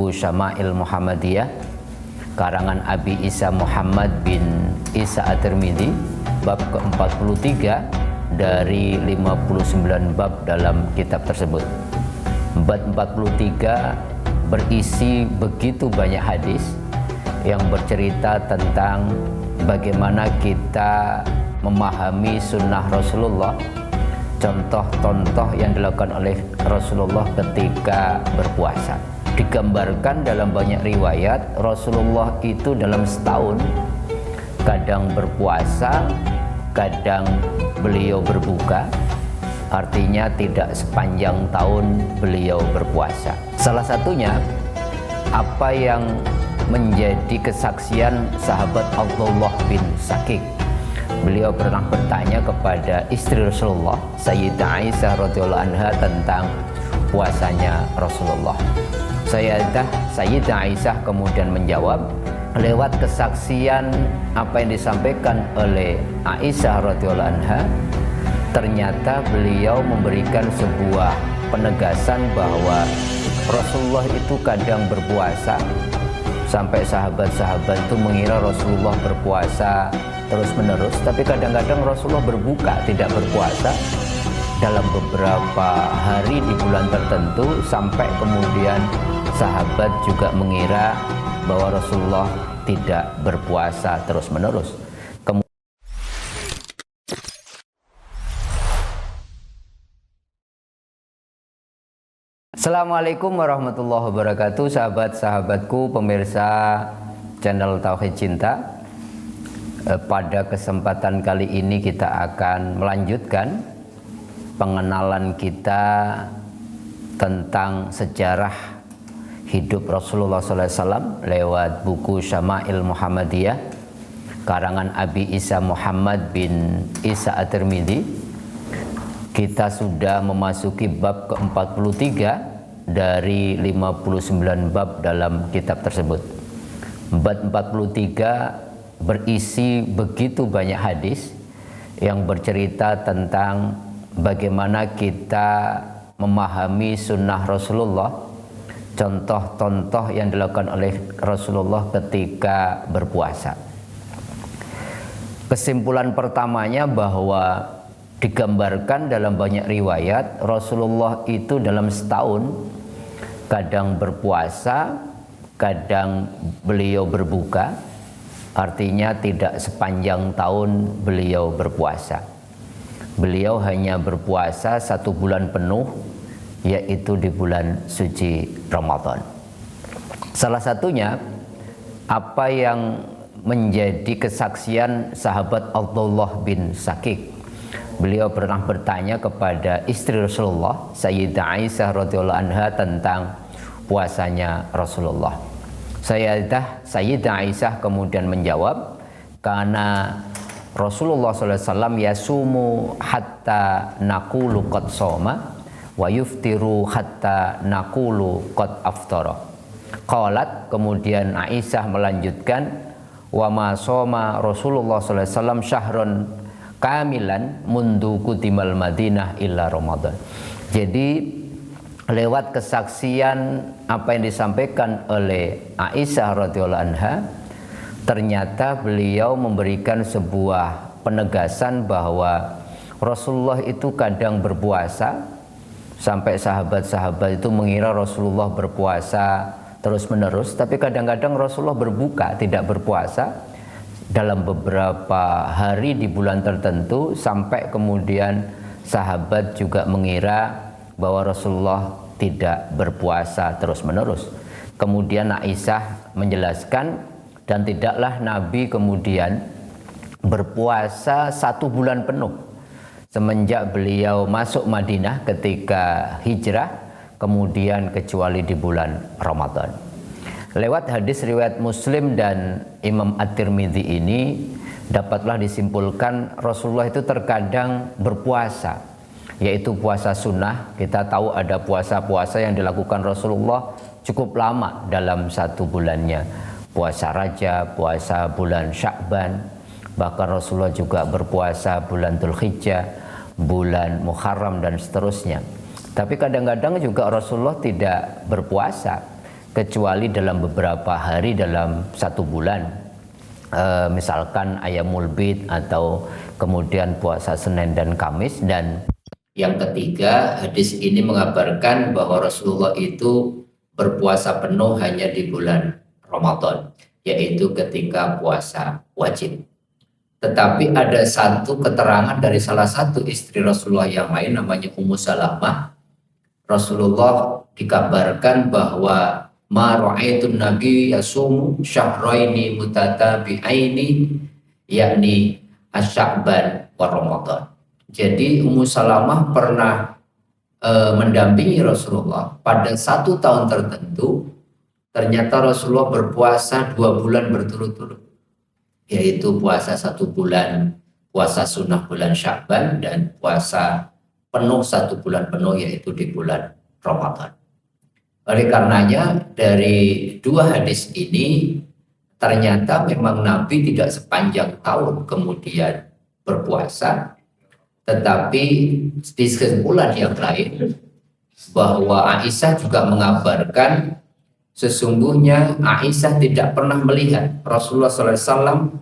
buku Syama'il Muhammadiyah karangan Abi Isa Muhammad bin Isa At-Tirmidzi, bab ke-43 dari 59 bab dalam kitab tersebut. Bab 43 berisi begitu banyak hadis yang bercerita tentang bagaimana kita memahami sunnah Rasulullah, contoh-contoh yang dilakukan oleh Rasulullah ketika berpuasa. Digambarkan dalam banyak riwayat Rasulullah itu dalam setahun kadang berpuasa, kadang beliau berbuka, artinya tidak sepanjang tahun beliau berpuasa. Salah satunya apa yang menjadi kesaksian sahabat Abdullah bin Sakik. Beliau pernah bertanya kepada istri Rasulullah, Sayyidah Aisyah radhiyallahu anha, tentang puasanya Rasulullah. Sayyidah Aisyah kemudian menjawab lewat kesaksian apa yang disampaikan oleh Aisyah radhiyallahu anha, ternyata beliau memberikan sebuah penegasan bahwa Rasulullah itu kadang berpuasa sampai sahabat-sahabat itu mengira Rasulullah berpuasa terus-menerus, tapi kadang-kadang Rasulullah berbuka, tidak berpuasa dalam beberapa hari di bulan tertentu, sampai kemudian sahabat juga mengira bahwa Rasulullah tidak berpuasa terus-menerus. Assalamualaikum warahmatullahi wabarakatuh, sahabat-sahabatku, pemirsa channel Tauhid Cinta. Pada kesempatan kali ini kita akan melanjutkan pengenalan kita tentang sejarah hidup Rasulullah SAW lewat buku Syama'il Muhammadiyah karangan Abi Isa Muhammad bin Isa At-Tirmidzi. Kita sudah memasuki bab ke-43 dari 59 bab dalam kitab tersebut. Bab 43 berisi begitu banyak hadis yang bercerita tentang bagaimana kita memahami sunnah Rasulullah, contoh-contoh yang dilakukan oleh Rasulullah ketika berpuasa. Kesimpulan pertamanya bahwa digambarkan dalam banyak riwayat Rasulullah itu dalam setahun kadang berpuasa, kadang beliau berbuka, artinya tidak sepanjang tahun beliau berpuasa. Beliau hanya berpuasa 1 bulan penuh, yaitu di bulan suci Ramadan. Salah satunya apa yang menjadi kesaksian sahabat Abdullah bin Sakik. Beliau pernah bertanya kepada istri Rasulullah, Sayyidah Aisyah radhiyallahu anha, tentang puasanya Rasulullah. Sayyidah Aisyah kemudian menjawab, karena Rasulullah SAW yasumu hatta naqulu qad shoma wa yuftiru hatta naqulu qad aftara. Qalat, kemudian Aisyah melanjutkan, wa ma shoma Rasulullah SAW syahron kamilan mundu kutimal Madinah illa Ramadan. Jadi lewat kesaksian apa yang disampaikan oleh Aisyah radhiyallahu anha, ternyata beliau memberikan sebuah penegasan bahwa Rasulullah itu kadang berpuasa sampai sahabat-sahabat itu mengira Rasulullah berpuasa terus-menerus, tapi kadang-kadang Rasulullah berbuka, tidak berpuasa dalam beberapa hari di bulan tertentu, sampai kemudian sahabat juga mengira bahwa Rasulullah tidak berpuasa terus-menerus. Kemudian Aisyah menjelaskan, dan tidaklah Nabi kemudian berpuasa 1 bulan penuh semenjak beliau masuk Madinah ketika hijrah, kemudian kecuali di bulan Ramadan. Lewat hadis riwayat Muslim dan Imam At-Tirmidzi ini dapatlah disimpulkan Rasulullah itu terkadang berpuasa, yaitu puasa sunnah. Kita tahu ada puasa-puasa yang dilakukan Rasulullah cukup lama dalam 1 bulannya. Puasa Rajab, puasa bulan Sya'ban, bahkan Rasulullah juga berpuasa bulan Dzulhijjah, bulan Muharram dan seterusnya. Tapi kadang-kadang juga Rasulullah tidak berpuasa. kecuali dalam beberapa hari dalam satu bulan. Misalkan Ayyamul Bid atau kemudian puasa Senin dan Kamis. Dan yang ketiga, hadis ini mengabarkan bahwa Rasulullah itu berpuasa penuh hanya di bulan Ramadan, yaitu ketika puasa wajib. Tetapi ada satu keterangan dari salah satu istri Rasulullah yang lain, namanya Ummu Salamah. Rasulullah dikabarkan bahwa ma ra'aitun nabi yasumu syahraini mutatabi'aini, yakni Asy-Sya'ban wa Ramadan. Jadi Ummu Salamah pernah mendampingi Rasulullah pada satu tahun tertentu. Ternyata Rasulullah berpuasa 2 bulan berturut-turut, yaitu puasa 1 bulan, puasa sunnah bulan Sya'ban, dan puasa penuh 1 bulan penuh, yaitu di bulan Ramadan. Oleh karenanya dari 2 hadis ini ternyata memang Nabi tidak sepanjang tahun kemudian berpuasa, tetapi di kesimpulan yang lain bahwa Aisyah juga mengabarkan sesungguhnya Aisyah tidak pernah melihat Rasulullah SAW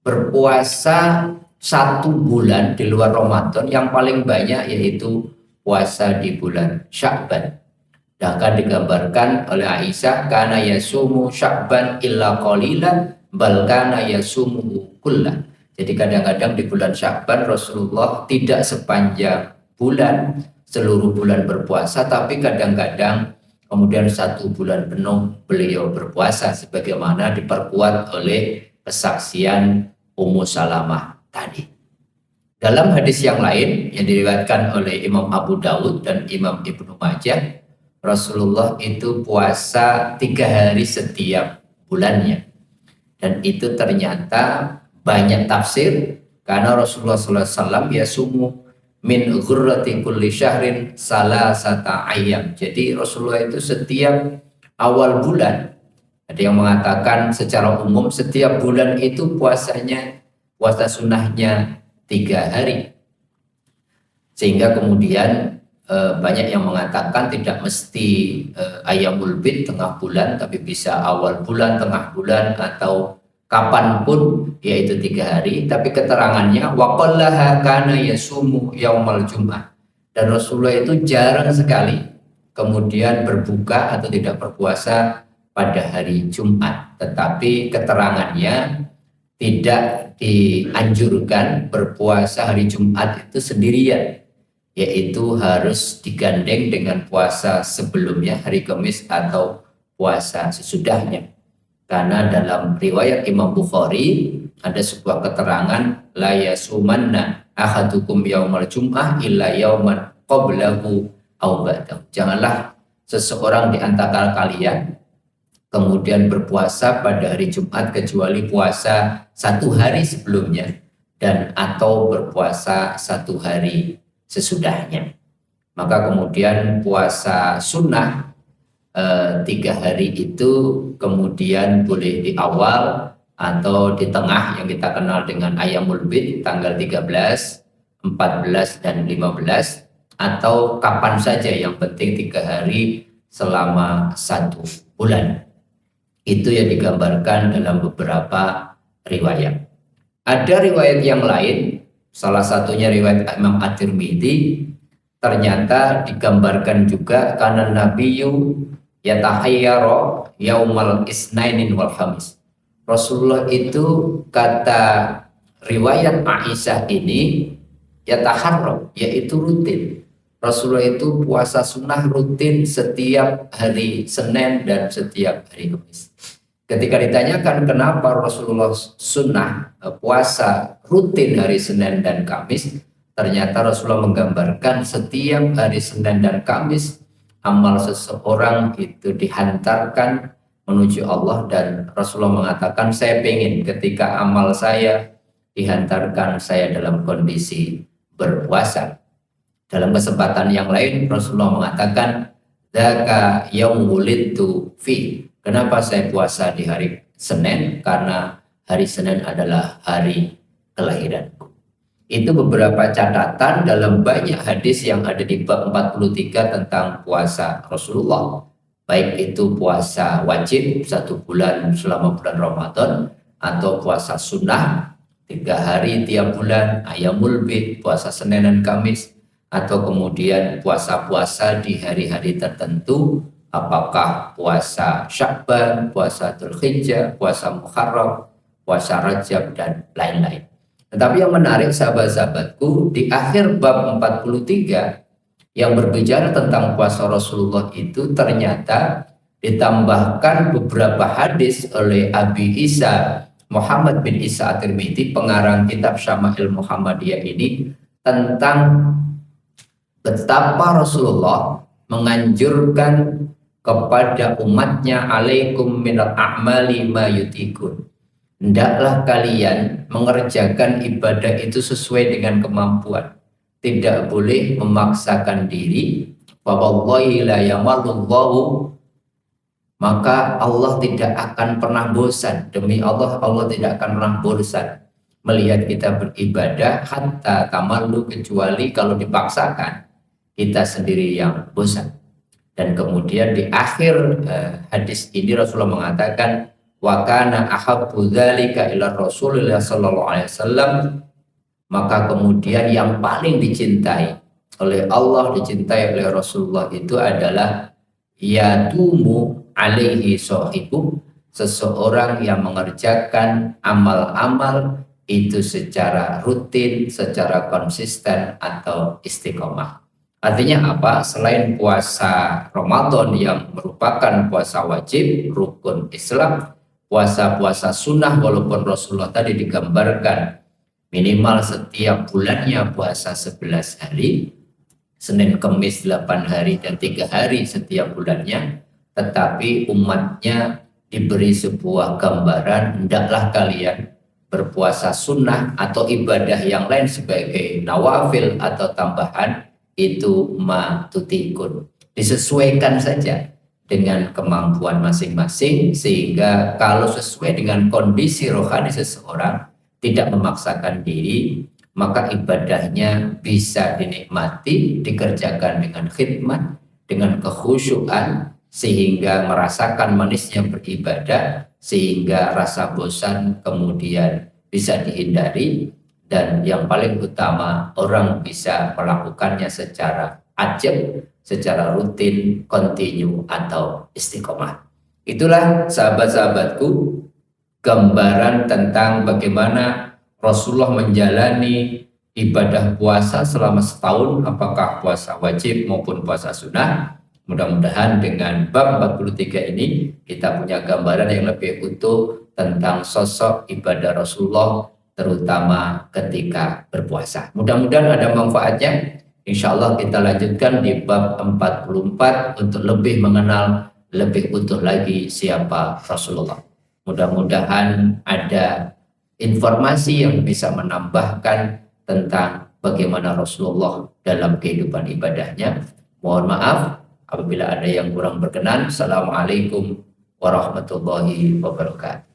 berpuasa 1 bulan di luar Ramadan, yang paling banyak yaitu puasa di bulan Sya'ban. Bahkan digambarkan oleh Aisyah, kana yasumu Sya'ban illa qalilan bal kana yasumu kullan. Jadi kadang-kadang di bulan Sya'ban Rasulullah tidak sepanjang bulan, seluruh bulan berpuasa, tapi kadang-kadang kemudian 1 bulan penuh beliau berpuasa, sebagaimana diperkuat oleh kesaksian Ummu Salamah tadi. Dalam hadis yang lain yang diriwayatkan oleh Imam Abu Dawud dan Imam Ibnu Majah, Rasulullah itu puasa 3 hari setiap bulannya. Dan itu ternyata banyak tafsir, karena Rasulullah SAW yasumu min ghurrati kulli syahrin salasata ayyam. Jadi Rasulullah itu setiap awal bulan, ada yang mengatakan secara umum setiap bulan itu puasanya, puasa sunnahnya 3 hari. Sehingga kemudian banyak yang mengatakan tidak mesti Ayyamul Bid tengah bulan, tapi bisa awal bulan, tengah bulan, atau kapanpun, yaitu 3 hari. Tapi keterangannya waqallaha kana yasumu yaumal jum'ah, dan Rasulullah itu jarang sekali kemudian berbuka atau tidak berpuasa pada hari Jumat. Tetapi keterangannya tidak dianjurkan berpuasa hari Jumat itu sendirian, yaitu harus digandeng dengan puasa sebelumnya, hari Kamis, atau puasa sesudahnya. Karena dalam riwayat Imam Bukhari ada sebuah keterangan, la yasumanna ahadukum yaumal jum'ah illa yauman qablahu aw ba'dahu. Janganlah seseorang di antara kalian kemudian berpuasa pada hari Jumat kecuali puasa 1 hari sebelumnya, dan atau berpuasa 1 hari sesudahnya. Maka kemudian puasa sunnah 3 hari itu kemudian boleh di awal atau di tengah, yang kita kenal dengan Ayyamul Bid, tanggal 13, 14, dan 15, atau kapan saja, yang penting 3 hari selama 1 bulan. Itu yang digambarkan dalam beberapa riwayat. Ada riwayat yang lain, salah satunya riwayat Imam At-Tirmidzi, ternyata digambarkan juga karena Nabiyyu yatahayyara yaumal isnainin wal khamis. Rasulullah itu, kata riwayat Aisyah ini, yataharra, yaitu rutin. Rasulullah itu puasa sunnah rutin setiap hari Senin dan setiap hari Kamis. Ketika ditanyakan kenapa Rasulullah sunnah puasa rutin hari Senin dan Kamis, ternyata Rasulullah menggambarkan setiap hari Senin dan Kamis amal seseorang itu dihantarkan menuju Allah, dan Rasulullah mengatakan, saya pengen ketika amal saya dihantarkan saya dalam kondisi berpuasa. Dalam kesempatan yang lain Rasulullah mengatakan, dzaka yaum wulidtu fi. Kenapa saya puasa di hari Senin? Karena hari Senin adalah hari kelahiranku. Itu beberapa catatan dalam banyak hadis yang ada di bab 43 tentang puasa Rasulullah. baik itu puasa wajib 1 bulan selama bulan Ramadan atau puasa sunnah 3 hari tiap bulan, ayamul bid, puasa Senin dan Kamis, atau kemudian puasa-puasa di hari-hari tertentu, apakah puasa Sya'ban, puasa Dzulhijjah, puasa Muharram, puasa Rajab, dan lain-lain. Tetapi yang menarik sahabat-sahabatku, di akhir bab 43 yang berbicara tentang puasa Rasulullah itu ternyata ditambahkan beberapa hadis oleh Abi Isa Muhammad bin Isa At-Tirmidzi, pengarang kitab Syama'il Muhammadiyah ini, tentang betapa Rasulullah menganjurkan kepada umatnya, alaikum minal a'mali ma yutikun. Hendaklah kalian mengerjakan ibadah itu sesuai dengan kemampuan. Tidak boleh memaksakan diri. Wallahi la yamalullahu, maka Allah tidak akan pernah bosan. Demi Allah, Allah tidak akan pernah bosan melihat kita beribadah hatta tamallu, kecuali kalau dipaksakan kita sendiri yang bosan. Dan kemudian di akhir hadis ini Rasulullah mengatakan, wa kana ahabbu dzalika ila Rasulillah sallallahu alaihi wasallam, maka kemudian yang paling dicintai oleh Allah, dicintai oleh Rasulullah itu adalah yadumu alaihi sahibu, seseorang yang mengerjakan amal-amal itu secara rutin, secara konsisten atau istiqomah. Artinya apa? Selain puasa Ramadan yang merupakan puasa wajib, rukun Islam, puasa-puasa sunnah walaupun Rasulullah tadi digambarkan minimal setiap bulannya puasa 11 hari, Senin Kamis 8 hari dan 3 hari setiap bulannya, tetapi umatnya diberi sebuah gambaran, hendaklah kalian berpuasa sunnah atau ibadah yang lain sebagai nawafil atau tambahan, itu matutikun. Disesuaikan saja dengan kemampuan masing-masing, sehingga kalau sesuai dengan kondisi rohani seseorang, tidak memaksakan diri, maka ibadahnya bisa dinikmati, dikerjakan dengan khidmat, dengan kekhusyuan, sehingga merasakan manisnya beribadah, sehingga rasa bosan kemudian bisa dihindari, dan yang paling utama orang bisa melakukannya secara ajab, secara rutin, kontinu atau istiqomah. Itulah sahabat-sahabatku gambaran tentang bagaimana Rasulullah menjalani ibadah puasa selama setahun, apakah puasa wajib maupun puasa sunnah. Mudah-mudahan dengan bab 43 ini kita punya gambaran yang lebih utuh tentang sosok ibadah Rasulullah, terutama ketika berpuasa. Mudah-mudahan ada manfaatnya. Insya Allah kita lanjutkan di bab 44 untuk lebih mengenal lebih utuh lagi siapa Rasulullah. Mudah-mudahan ada informasi yang bisa menambahkan tentang bagaimana Rasulullah dalam kehidupan ibadahnya. Mohon maaf apabila ada yang kurang berkenan. Assalamualaikum warahmatullahi wabarakatuh.